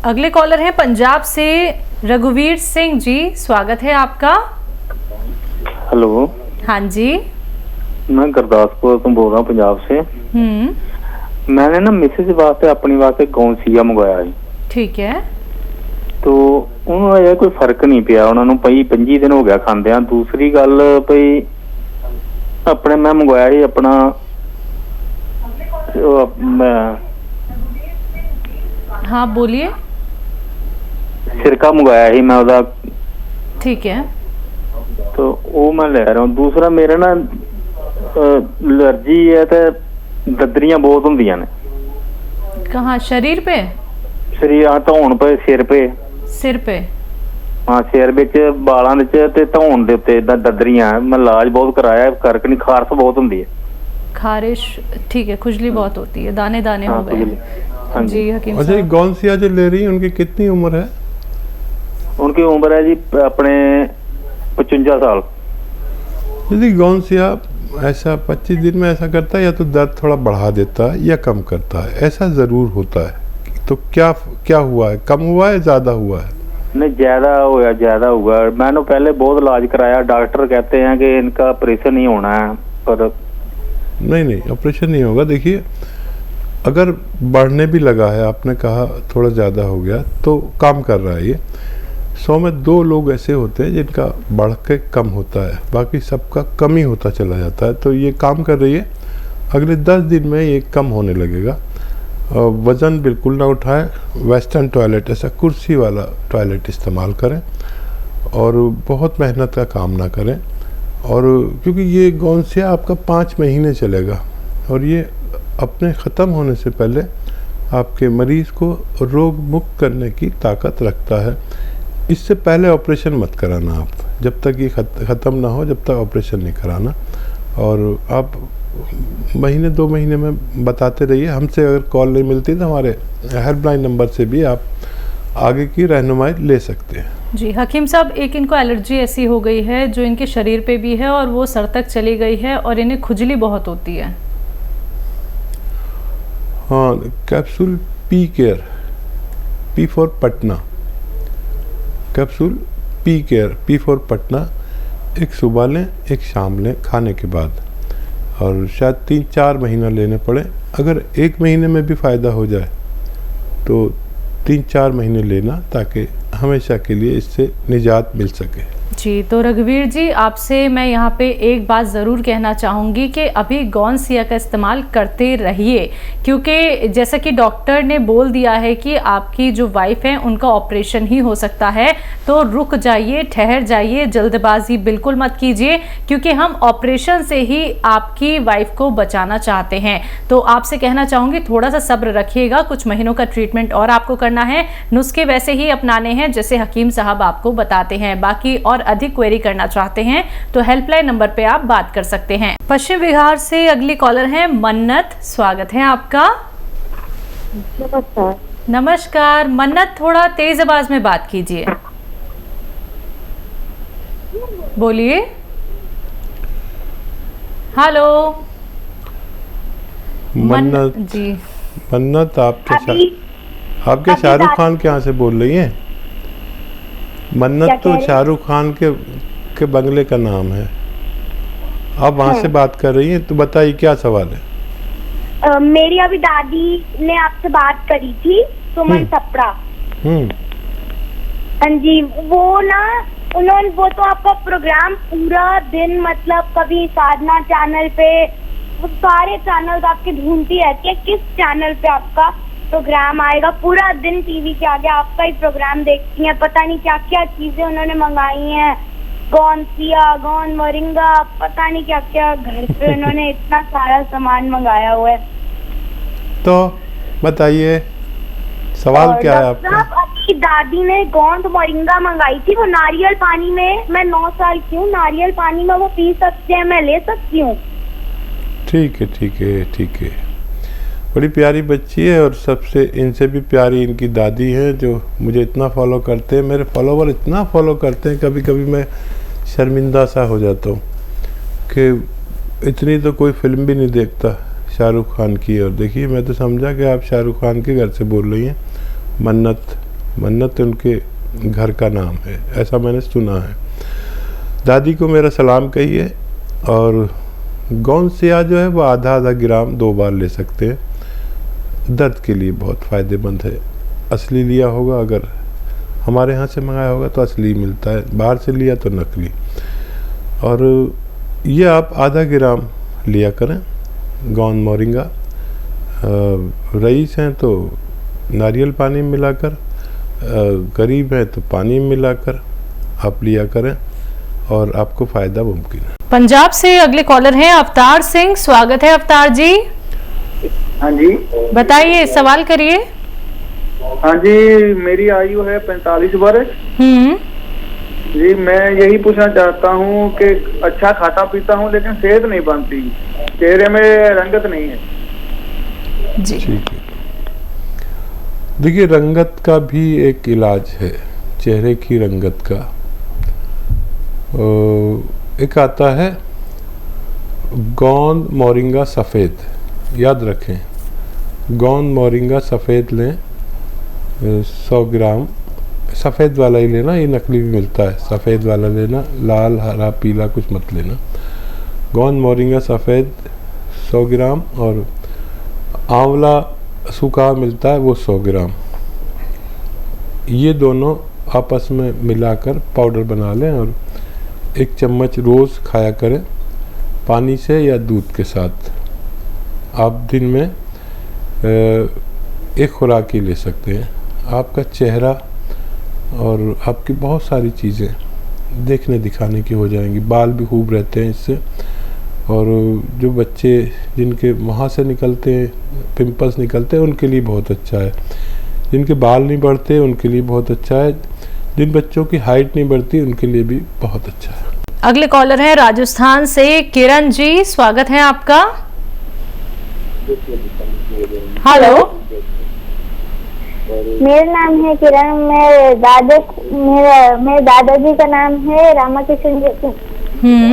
अगले कॉलर हैं पंजाब से रघुवीर सिंह जी, स्वागत है आपका। हेलो। हाँ जी। मैं गुरदासपुर तो बोल रहा हूँ, पंजाब से। मैंने ना मिसेज वास्ते अपनी वास्ते गौंसिया मंगवाया है। ठीक है। तो उन्होंने कोई फर्क नहीं पिया, उन्होंने 25 दिन हो गया खांदे। दूसरी गल भई अपने मैं मंगवाया ही अपना हाँ बोलिए। सिरका मंगवाया ही मैं उदा। ठीक है। तो वो मैं ले रहा हूँ। दूसरा मेरे ना एलर्जी है तो ददरियां बहुत होंदियां ने। कहाँ, शरीर पे? शरीर धौन पे, सिर पे। सिर पे? हाँ, सिर विच बालां विच ते धौन दे उत्ते ददरियां। मैं इलाज बहुत कराया, फर्क नहीं, खारश बहुत होंदी है। खारिश, ठीक है, खुजली बहुत होती है, दाने दाने हो गए। हाँ जी हकीम अच्छा, साहब। गौंसिया जो ले रही है उनकी कितनी उम्र है? उनकी उम्र है जी अपने 55 साल। यदि गौंसिया ऐसा 25 दिन में ऐसा करता है, या तो दर्द थोड़ा बढ़ा देता है या कम करता है, ऐसा ज़रूर होता है। तो क्या क्या हुआ है? कम हुआ है, ज़्यादा हुआ है? नहीं, ज्यादा हुआ। मैंने पहले बहुत इलाज कराया, डॉक्टर कहते हैं कि इनका ऑपरेशन ही होना है, पर नहीं, ऑपरेशन नहीं होगा। देखिए, अगर बढ़ने भी लगा है, आपने कहा थोड़ा ज़्यादा हो गया, तो काम कर रहा है ये। 100 में 2 लोग ऐसे होते हैं जिनका बढ़ के कम होता है, बाकी सबका कम ही होता चला जाता है। तो ये काम कर रही है, अगले 10 दिन में ये कम होने लगेगा। वज़न बिल्कुल ना उठाएं, वेस्टर्न टॉयलेट, ऐसा कुर्सी वाला टॉयलेट इस्तेमाल करें, और बहुत मेहनत का काम ना करें। और क्योंकि ये गौंसिया आपका 5 महीने चलेगा, और ये अपने ख़त्म होने से पहले आपके मरीज़ को रोग मुक्त करने की ताकत रखता है। इससे पहले ऑपरेशन मत कराना आप, जब तक ये ख़त्म ना हो, जब तक ऑपरेशन नहीं कराना। और आप महीने 2 महीने में बताते रहिए। हमसे अगर कॉल नहीं मिलती तो हमारे हेल्पलाइन नंबर से भी आप आगे की रहनुमाई ले सकते हैं। जी हकीम साहब, एक इनको एलर्जी ऐसी हो गई है जो इनके शरीर पे भी है और वो सर तक चली गई है, और इन्हें खुजली बहुत होती है। हाँ, capsule P care, P for Patna, capsule P care, P for Patna, एक सुबह लें, एक शाम लें खाने के बाद, और शायद 3-4 महीना लेने पड़े। अगर 1 महीने में भी फ़ायदा हो जाए तो 3-4 महीने लेना, ताकि हमेशा के लिए इससे निजात मिल सके। जी, तो रघुवीर जी, आपसे मैं यहाँ पे एक बात ज़रूर कहना चाहूँगी कि अभी गौंसिया का इस्तेमाल करते रहिए, क्योंकि जैसा कि डॉक्टर ने बोल दिया है कि आपकी जो वाइफ है उनका ऑपरेशन ही हो सकता है। तो रुक जाइए, ठहर जाइए, जल्दबाजी बिल्कुल मत कीजिए, क्योंकि हम ऑपरेशन से ही आपकी वाइफ को बचाना चाहते हैं। तो आपसे कहना चाहूँगी, थोड़ा सा सब्र रखिएगा, कुछ महीनों का ट्रीटमेंट और आपको करना है, नुस्खे वैसे ही अपनाने हैं जैसे हकीम साहब आपको बताते हैं। बाकी और अधिक क्वेरी करना चाहते हैं तो हेल्पलाइन नंबर पे आप बात कर सकते हैं। पश्चिम बिहार से अगली कॉलर हैं मन्नत, स्वागत है आपका। नमस्कार। नमस्कार मन्नत, थोड़ा तेज आवाज में बात कीजिए, बोलिए। हेलो मन्नत जी। मन्नत, आपके शाहरुख खान के यहाँ से बोल रही हैं? मन्नत तो शाहरुख खान के बंगले का नाम है। आप वहाँ से बात कर रही हैं, तो बताइए क्या सवाल है? मेरी अभी दादी ने आपसे बात करी थी, सुमन सपड़ा। हाँ जी, वो तो आपका प्रोग्राम पूरा दिन, मतलब कभी साधना चैनल पे, वो सारे चैनल आपके ढूंढती रहती है किस चैनल पे आपका प्रोग्राम आएगा। पूरा दिन टीवी के आगे आपका ही प्रोग्राम देखती हैं। पता नहीं क्या क्या चीजें उन्होंने मंगाई हैं, गौंसिया, गौन मोरिंगा, पता नहीं क्या क्या, घर पे उन्होंने इतना सारा सामान मंगाया हुआ है। तो बताइए सवाल क्या है आपका? अपनी दादी ने गोंद मोरिंगा मंगाई थी, वो नारियल पानी में, मैं 9 साल की हूँ, नारियल पानी में वो पी सकते हैं, मैं ले सकती हूँ? ठीक है। बड़ी प्यारी बच्ची है, और सबसे इनसे भी प्यारी इनकी दादी है, जो मुझे इतना फॉलो करते हैं। मेरे फॉलोवर इतना फॉलो करते हैं, कभी कभी मैं शर्मिंदा सा हो जाता हूँ कि इतनी तो कोई फिल्म भी नहीं देखता शाहरुख खान की। और देखिए, मैं तो समझा कि आप शाहरुख खान के घर से बोल रही हैं। मन्नत, मन्नत उनके घर का नाम है, ऐसा मैंने सुना है। दादी को मेरा सलाम कहिए। और गौनसिया जो है वो आधा ग्राम 2 बार ले सकते हैं। दर्द के लिए बहुत फ़ायदेमंद है। असली लिया होगा, अगर हमारे यहाँ से मंगाया होगा तो असली मिलता है, बाहर से लिया तो नकली। और ये आप आधा ग्राम लिया करें गौन मोरिंगा। रईस हैं तो नारियल पानी में मिलाकर, गरीब हैं तो पानी में मिलाकर आप लिया करें और आपको फ़ायदा मुमकिन है। पंजाब से अगले कॉलर हैं अवतार सिंह। स्वागत है अवतार जी। हाँ जी, बताइए, सवाल करिए। हाँ जी, मेरी आयु है 45 वर्ष। जी, मैं यही पूछना चाहता हूँ कि अच्छा खाता पीता हूँ लेकिन सेहत नहीं बनती, चेहरे में रंगत नहीं है। जी ठीक है। देखिए, रंगत का भी एक इलाज है, चेहरे की रंगत का। एक आता है गौन मोरिंगा सफ़ेद, याद रखें, गौन मोरिंगा सफ़ेद लें 100 ग्राम। सफ़ेद वाला ही लेना, ये नकली भी मिलता है, सफ़ेद वाला लेना, लाल हरा पीला कुछ मत लेना। गौन मोरिंगा सफ़ेद 100 ग्राम और आंवला सूखा मिलता है वो 100 ग्राम। ये दोनों आपस में मिलाकर पाउडर बना लें और 1 चम्मच रोज़ खाया करें, पानी से या दूध के साथ। आप दिन में 1 खुराक ही ले सकते हैं। आपका चेहरा और आपकी बहुत सारी चीज़ें देखने दिखाने की हो जाएंगी। बाल भी खूब रहते हैं इससे। और जो बच्चे जिनके वहाँ से निकलते हैं, पिंपल्स निकलते हैं, उनके लिए बहुत अच्छा है। जिनके बाल नहीं बढ़ते उनके लिए बहुत अच्छा है। जिन बच्चों की हाइट नहीं बढ़ती उनके लिए भी बहुत अच्छा है। अगले कॉलर हैं राजस्थान से किरण जी। स्वागत है आपका। हेलो, मेरा नाम है किरण। मेरे दादाजी का नाम है रामाकृष्ण जी।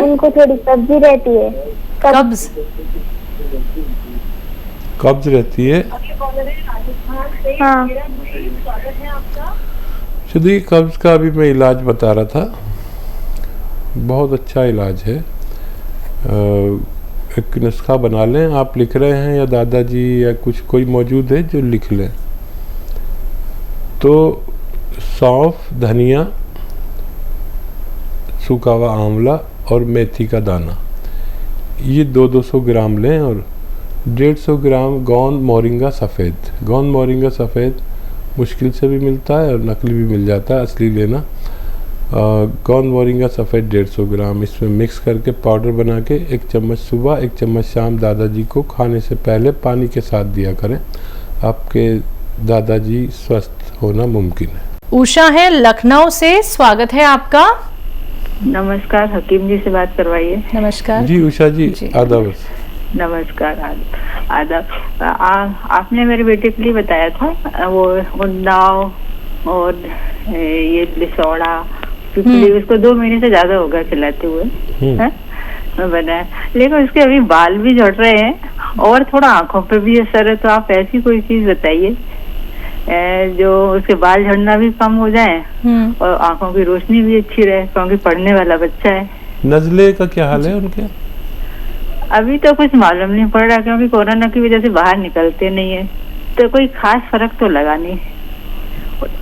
उनको थोड़ी कब्जी रहती है। कब्ज रहती है। हाँ। देखिए, कब्ज का अभी मैं इलाज बता रहा था, बहुत अच्छा इलाज है। एक नुस्खा बना लें। आप लिख रहे हैं या दादाजी या कुछ कोई मौजूद है जो लिख लें। तो सौंफ, धनिया, सूखा हुआ आंवला और मेथी का दाना, ये 200 ग्राम लें और 150 ग्राम गौन मोरिंगा सफ़ेद। गौन मोरिंगा सफ़ेद मुश्किल से भी मिलता है और नकली भी मिल जाता है, असली लेना। गौन मोरिंगा सफ़ेद 150 ग्राम इसमें मिक्स करके पाउडर बना के 1 चम्मच सुबह 1 चम्मच शाम दादाजी को खाने से पहले पानी के साथ दिया करें। आपके दादाजी स्वस्थ होना मुमकिन है। उषा है लखनऊ से। स्वागत है आपका। नमस्कार, हकीम जी से बात करवाइए। नमस्कार जी उषा जी, आदाब। नमस्कार, आदाब। आपने मेरे बेटे के लिए बताया था वो उन्नाव और ये लिसोड़ा, पिपली, उसको 2 महीने से ज्यादा हो गया खिलाते हुए बनाया, लेकिन उसके अभी बाल भी झड़ रहे हैं और थोड़ा आंखों पे भी असर है। तो आप ऐसी कोई चीज बताइए जो उसके बाल झड़ना भी कम हो जाए और आंखों की रोशनी भी अच्छी रहे, क्योंकि पढ़ने वाला बच्चा है। नजले का क्या हाल है उनके? अभी तो कुछ मालूम नहीं पड़ रहा, क्योंकि कोरोना की वजह से बाहर निकलते नहीं है, तो कोई खास फर्क तो लगा नहीं।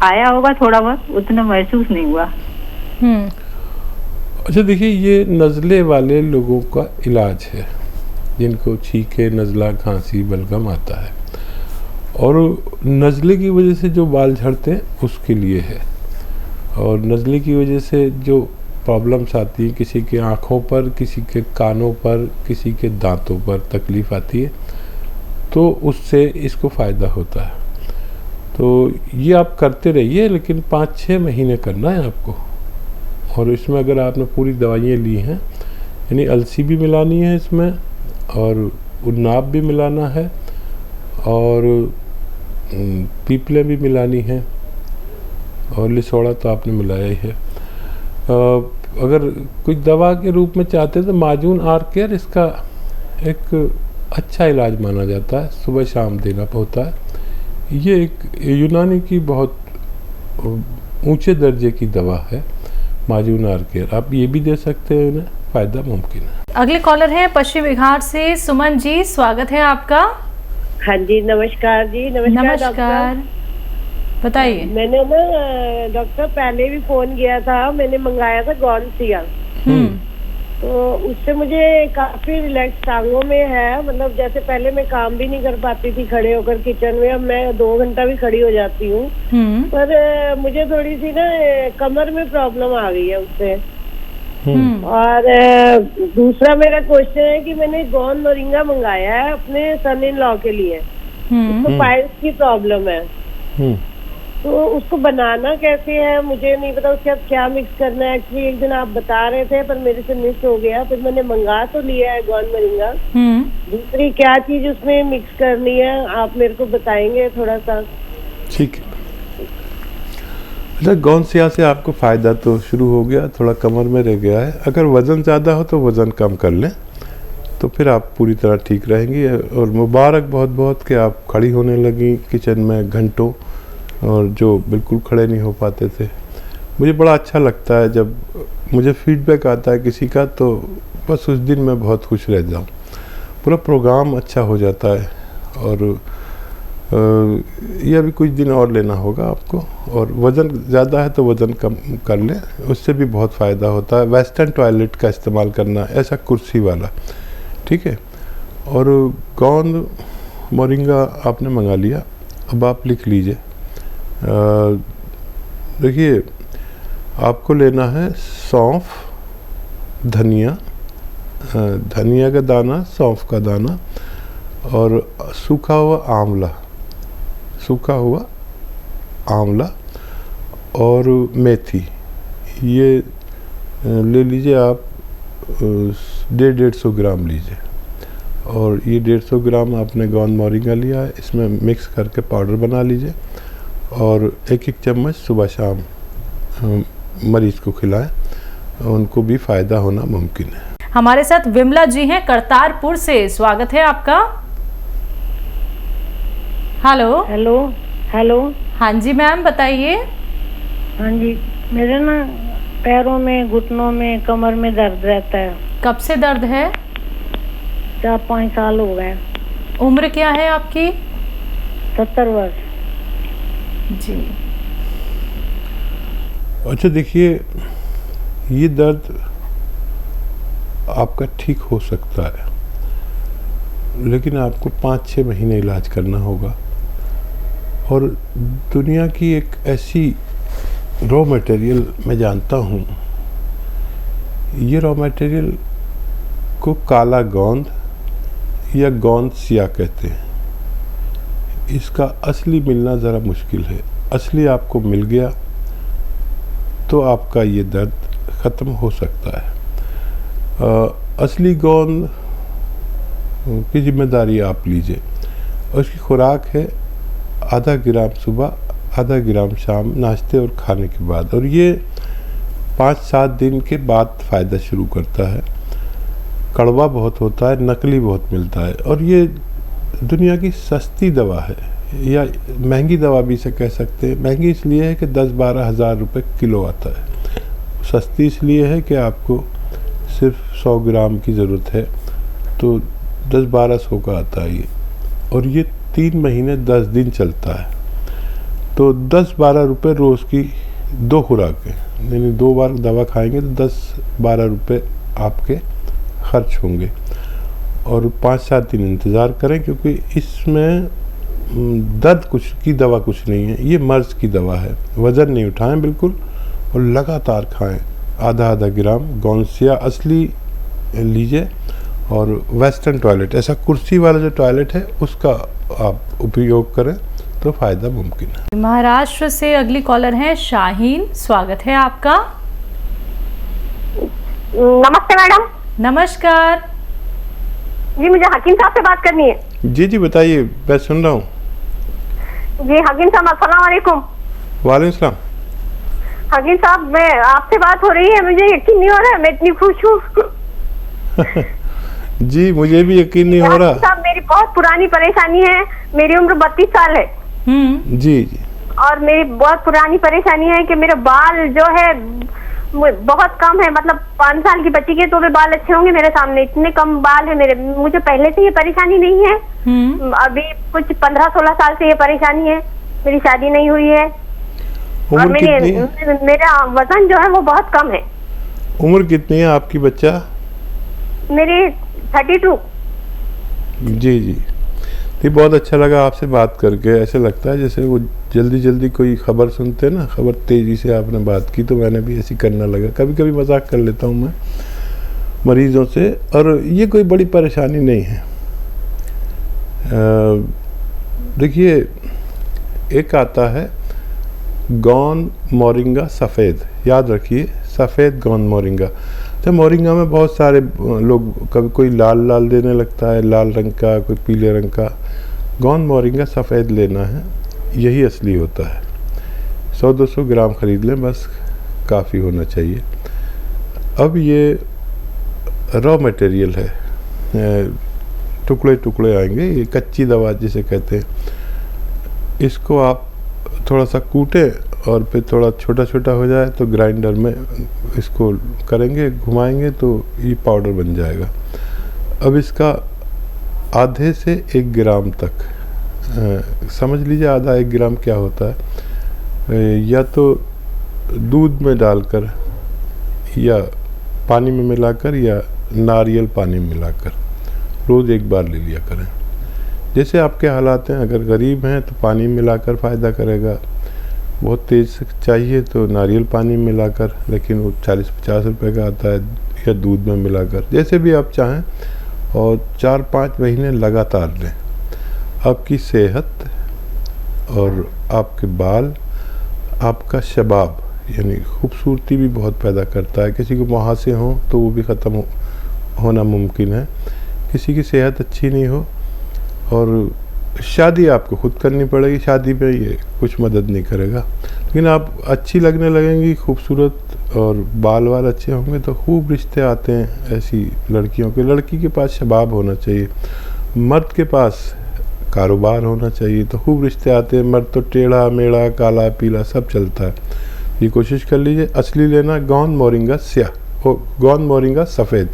आया होगा थोड़ा बहुत, उतना महसूस नहीं हुआ। अच्छा, देखिए, ये नज़ले वाले लोगों का इलाज है जिनको छींके, नज़ला, खांसी, बलगम आता है। और नज़ले की वजह से जो बाल झड़ते हैं उसके लिए है। और नज़ले की वजह से जो प्रॉब्लम्स आती है, किसी के आँखों पर, किसी के कानों पर, किसी के दांतों पर तकलीफ़ आती है, तो उससे इसको फ़ायदा होता है। तो ये आप करते रहिए, लेकिन 5-6 महीने करना है आपको। और इसमें अगर आपने पूरी दवाइयाँ ली हैं, यानी अलसी भी मिलानी है इसमें और उन्नाव भी मिलाना है और पीपले भी मिलानी है और लिसोड़ा तो आपने मिलाया ही है। अगर कोई दवा के रूप में चाहते हैं तो माजून आर केयर इसका एक अच्छा इलाज माना जाता है, सुबह शाम देना होता है। ये एक यूनानी की बहुत ऊंचे दर्जे की दवा है माजून आर केयर, आप ये भी दे सकते हैं, उन्हें फ़ायदा मुमकिन है। अगले कॉलर हैं पश्चिम बिहार से सुमन जी, स्वागत है आपका। हाँ जी, नमस्कार जी। नमस्कार, बताइए। मैंने ना डॉक्टर पहले भी फोन किया था, मैंने मंगाया था गॉनसिया, तो उससे मुझे काफी रिलैक्स टांगों में है। मतलब जैसे पहले मैं काम भी नहीं कर पाती थी खड़े होकर किचन में, अब मैं 2 घंटा भी खड़ी हो जाती हूँ। पर मुझे थोड़ी सी ना कमर में प्रॉब्लम आ गई है उससे। और दूसरा मेरा क्वेश्चन है कि मैंने गॉन मोरिंगा मंगाया है अपने सन इन लॉ के लिए, उसको पाइल्स की प्रॉब्लम है, तो उसको बनाना कैसे है मुझे नहीं पता, उसके साथ क्या मिक्स करना है। एक्चुअली एक दिन आप बता रहे थे पर मेरे से मिस हो गया, फिर मैंने मंगा तो लिया है गॉन मोरिंगा। दूसरी क्या चीज उसमें मिक्स करनी है आप मेरे को बताएंगे थोड़ा सा? ठीक है। अच्छा, गॉनसिया से आपको फ़ायदा तो शुरू हो गया, थोड़ा कमर में रह गया है। अगर वज़न ज़्यादा हो तो वज़न कम कर लें, तो फिर आप पूरी तरह ठीक रहेंगी। और मुबारक बहुत बहुत कि आप खड़ी होने लगी किचन में घंटों, और जो बिल्कुल खड़े नहीं हो पाते थे। मुझे बड़ा अच्छा लगता है जब मुझे फीडबैक आता है किसी का, तो बस उस दिन मैं बहुत खुश रह जाऊँ, पूरा प्रोग्राम अच्छा हो जाता है। और ये अभी कुछ दिन और लेना होगा आपको, और वज़न ज़्यादा है तो वज़न कम कर लें, उससे भी बहुत फ़ायदा होता है। वेस्टर्न टॉयलेट का इस्तेमाल करना, ऐसा कुर्सी वाला, ठीक है। और गॉन मोरिंगा आपने मंगा लिया, अब आप लिख लीजिए। देखिए, आपको लेना है सौंफ, धनिया, धनिया का दाना, सौंफ का दाना, और सूखा हुआ आंवला और मेथी, ये ले लीजिए आप। 150 ग्राम लीजिए, और ये 150 ग्राम आपने गॉन मोरिंगा लिया है, इसमें मिक्स करके पाउडर बना लीजिए, और 1-1 चम्मच सुबह शाम मरीज को खिलाएं, उनको भी फ़ायदा होना मुमकिन है। हमारे साथ विमला जी हैं करतारपुर से, स्वागत है आपका। Hello hello hello. हाँ जी मैम, बताइए। हाँ जी, मेरे ना पैरों में, घुटनों में, कमर में दर्द रहता है। कब से दर्द है? 4-5 साल हो गए। उम्र क्या है आपकी? 70 वर्ष जी। अच्छा, देखिए, ये दर्द आपका ठीक हो सकता है, लेकिन आपको 5-6 महीने इलाज करना होगा। और दुनिया की एक ऐसी रॉ मटेरियल मैं जानता हूँ, ये रॉ मटेरियल को काला गोंद या गॉनसिया कहते हैं। इसका असली मिलना ज़रा मुश्किल है। असली आपको मिल गया तो आपका ये दर्द ख़त्म हो सकता है। असली गोंद की जिम्मेदारी आप लीजिए। उसकी खुराक है आधा ग्राम सुबह, आधा ग्राम शाम, नाश्ते और खाने के बाद, और ये 5-7 दिन के बाद फ़ायदा शुरू करता है। कड़वा बहुत होता है, नकली बहुत मिलता है, और ये दुनिया की सस्ती दवा है, या महंगी दवा भी इसे कह सकते हैं। महंगी इसलिए है कि 10-12 हज़ार रुपये किलो आता है। सस्ती इसलिए है कि आपको सिर्फ 100 ग्राम की ज़रूरत है, तो 10-1200 का आता है ये, और ये 3 महीने 10 दिन चलता है। तो 10-12 रुपये रोज़ की 2 खुराकें, यानी 2 बार दवा खाएंगे तो 10-12 रुपये आपके खर्च होंगे। और 5-7 दिन इंतज़ार करें, क्योंकि इसमें दर्द की दवा कुछ नहीं है, ये मर्ज़ की दवा है। वज़न नहीं उठाएं बिल्कुल, और लगातार खाएं। आधा ग्राम गॉनसिया असली लीजिए, और वेस्टर्न टॉयलेट, ऐसा कुर्सी वाला जो टॉयलेट है, उसका आप उपयोग करें तो फ़ायदा मुमकिन है। महाराष्ट्र से अगली कॉलर हैं शाहीन, स्वागत है आपका। नमस्ते मैडम। नमस्कार जी, मुझे हकीम साहब से बात करनी है। जी बताइए, मैं सुन रहा हूँ। जी हकीम साहब, अस्सलाम वालेकुम। वालेकुम सलाम। हकीम साहब, मैं आपसे बात हो रही है, मुझे यकीन नहीं हो रहा है, मैं इतनी खुश हूँ। जी, मुझे भी यकीन नहीं हो रहा। साहब, मेरी बहुत पुरानी परेशानी है, मेरी उम्र 32 साल है। जी। और मेरी बहुत पुरानी परेशानी है कि मेरे बाल जो है बहुत कम है, मतलब 5 साल की बच्ची के तो भी बाल अच्छे होंगे, मेरे सामने इतने कम बाल है मेरे। मुझे पहले से ये परेशानी नहीं है, अभी कुछ 15-16 साल से ये परेशानी है। मेरी शादी नहीं हुई है और मेरा वजन जो है वो बहुत कम है। उम्र कितनी है आपकी बच्चा? मेरी 32। जी जी, तो बहुत अच्छा लगा आपसे बात करके। ऐसे लगता है जैसे वो जल्दी जल्दी कोई खबर सुनते हैं ना, खबर तेज़ी से आपने बात की, तो मैंने भी ऐसी करना लगा। कभी कभी मजाक कर लेता हूँ मैं मरीज़ों से, और ये कोई बड़ी परेशानी नहीं है। देखिए, एक आता है गौन मोरिंगा सफ़ेद, याद रखिए, सफ़ेद गौन मोरिंगा। तो मोरिंगा में बहुत सारे लोग, कभी कोई लाल लाल देने लगता है, लाल रंग का, कोई पीले रंग का। गौन मोरिंगा सफ़ेद लेना है, यही असली होता है। 100-200 ग्राम ख़रीद लें, बस काफ़ी होना चाहिए। अब ये रॉ मटेरियल है, टुकड़े टुकड़े आएंगे, ये कच्ची दवा जिसे कहते हैं। इसको आप थोड़ा सा कूटें और फिर थोड़ा छोटा छोटा हो जाए तो ग्राइंडर में इसको करेंगे, घुमाएंगे तो ये पाउडर बन जाएगा। अब इसका आधे से 1 ग्राम तक, समझ लीजिए आधा 1 ग्राम क्या होता है, या तो दूध में डालकर या पानी में मिलाकर या नारियल पानी में मिलाकर रोज़ 1 बार ले लिया करें। जैसे आपके हालात हैं, अगर गरीब हैं तो पानी मिलाकर फ़ायदा करेगा, बहुत तेज़ चाहिए तो नारियल पानी मिलाकर, लेकिन वो 40-50 रुपए का आता है, या दूध में मिलाकर, जैसे भी आप चाहें। और 4-5 महीने लगातार लें। आपकी सेहत और आपके बाल, आपका शबाब यानी खूबसूरती भी बहुत पैदा करता है। किसी को मुहासे हों तो वो भी ख़त्म होना मुमकिन है। किसी की सेहत अच्छी नहीं हो और शादी आपको खुद करनी पड़ेगी, शादी पे ये कुछ मदद नहीं करेगा, लेकिन आप अच्छी लगने लगेंगी, खूबसूरत, और बाल वाल अच्छे होंगे तो खूब रिश्ते आते हैं ऐसी लड़कियों के। लड़की के पास शबाब होना चाहिए, मर्द के पास कारोबार होना चाहिए, तो खूब रिश्ते आते हैं। मर्द तो टेढ़ा मेढ़ा, काला पीला सब चलता है। ये कोशिश कर लीजिए, असली लेना गौन मोरिंगा स्याह, गौन मोरिंगा सफ़ेद।